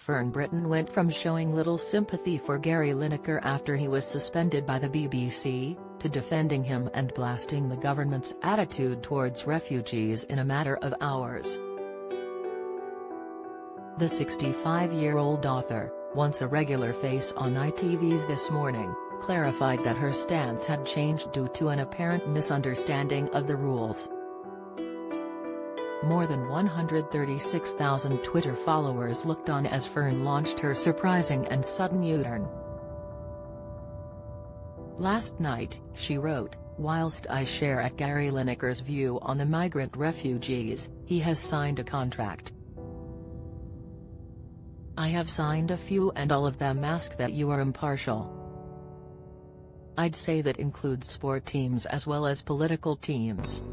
Fern Britton went from showing little sympathy for Gary Lineker after he was suspended by the BBC, to defending him and blasting the government's attitude towards refugees in a matter of hours. The 65-year-old author, once a regular face on ITV's This Morning, clarified that her stance had changed due to an apparent misunderstanding of the rules. More than 136,000 Twitter followers looked on as Fern launched her surprising and sudden U-turn. Last night, she wrote, "Whilst I share at Gary Lineker's view on the migrant refugees, he has signed a contract. I have signed a few and all of them ask that you are impartial. I'd say that includes sport teams as well as political teams."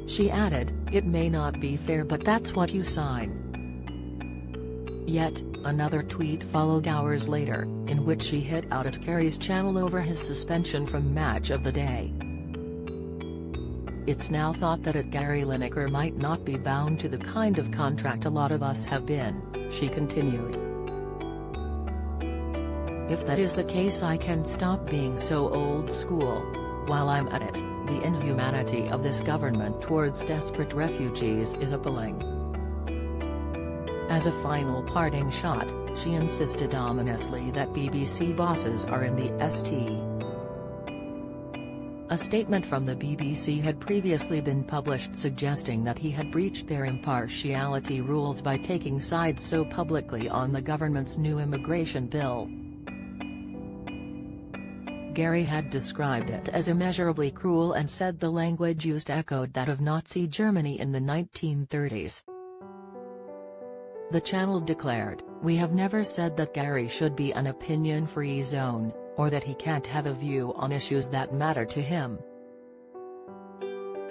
She added, "It may not be fair but that's what you sign." Yet, another tweet followed hours later, in which she hit out at Gary's channel over his suspension from Match of the Day. "It's now thought that Gary Lineker might not be bound to the kind of contract a lot of us have been," she continued. "If that is the case I can stop being so old school. While I'm at it, the inhumanity of this government towards desperate refugees is appalling." As a final parting shot, she insisted ominously that BBC bosses are in the ST. A statement from the BBC had previously been published suggesting that he had breached their impartiality rules by taking sides so publicly on the government's new immigration bill. Gary had described it as immeasurably cruel and said the language used echoed that of Nazi Germany in the 1930s. The channel declared, "We have never said that Gary should be an opinion-free zone, or that he can't have a view on issues that matter to him."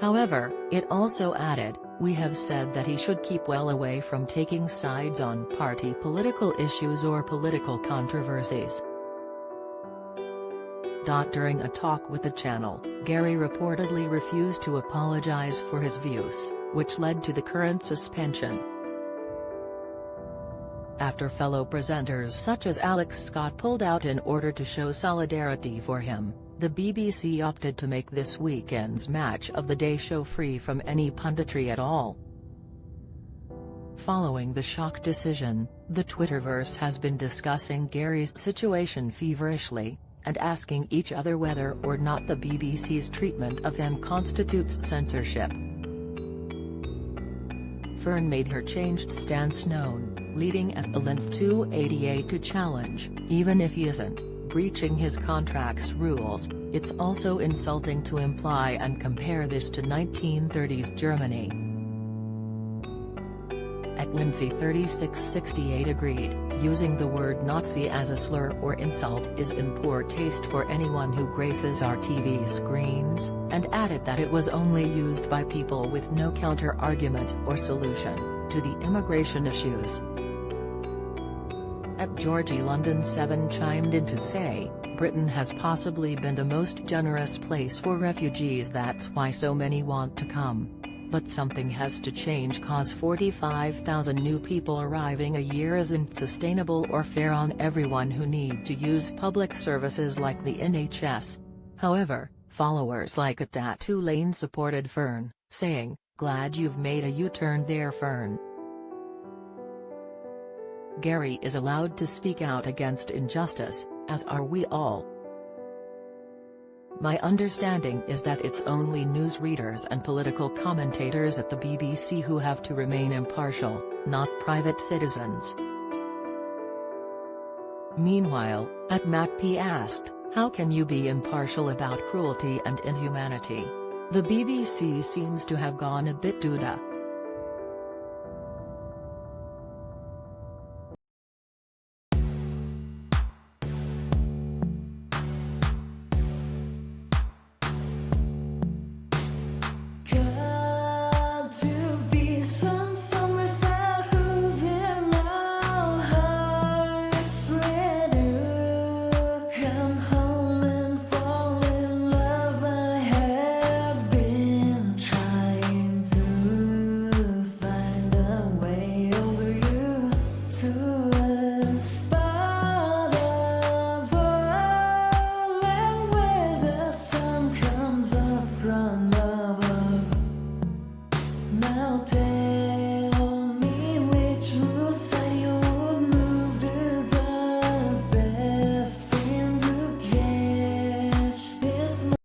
However, it also added, "We have said that he should keep well away from taking sides on party political issues or political controversies." During a talk with the channel, Gary reportedly refused to apologize for his views, which led to the current suspension. After fellow presenters such as Alex Scott pulled out in order to show solidarity for him, the BBC opted to make this weekend's Match of the Day show free from any punditry at all. Following the shock decision, the Twitterverse has been discussing Gary's situation feverishly, and asking each other whether or not the BBC's treatment of him constitutes censorship. Fern made her changed stance known, leading at Length 288 to challenge, "Even if he isn't breaching his contract's rules, it's also insulting to imply and compare this to 1930s Germany." At Lindsay 3668 agreed, "Using the word Nazi as a slur or insult is in poor taste for anyone who graces our TV screens," and added that it was only used by people with no counter-argument or solution to the immigration issues. At Georgie London 7 chimed in to say, "Britain has possibly been the most generous place for refugees, that's why so many want to come. But something has to change cause 45,000 new people arriving a year isn't sustainable or fair on everyone who need to use public services like the NHS." However, followers like @Tulane supported Fern, saying, "Glad you've made a U-turn there, Fern. Gary is allowed to speak out against injustice, as are we all. My understanding is that it's only newsreaders and political commentators at the BBC who have to remain impartial, not private citizens." Meanwhile, @MacP asked, "How can you be impartial about cruelty and inhumanity? The BBC seems to have gone a bit doodah."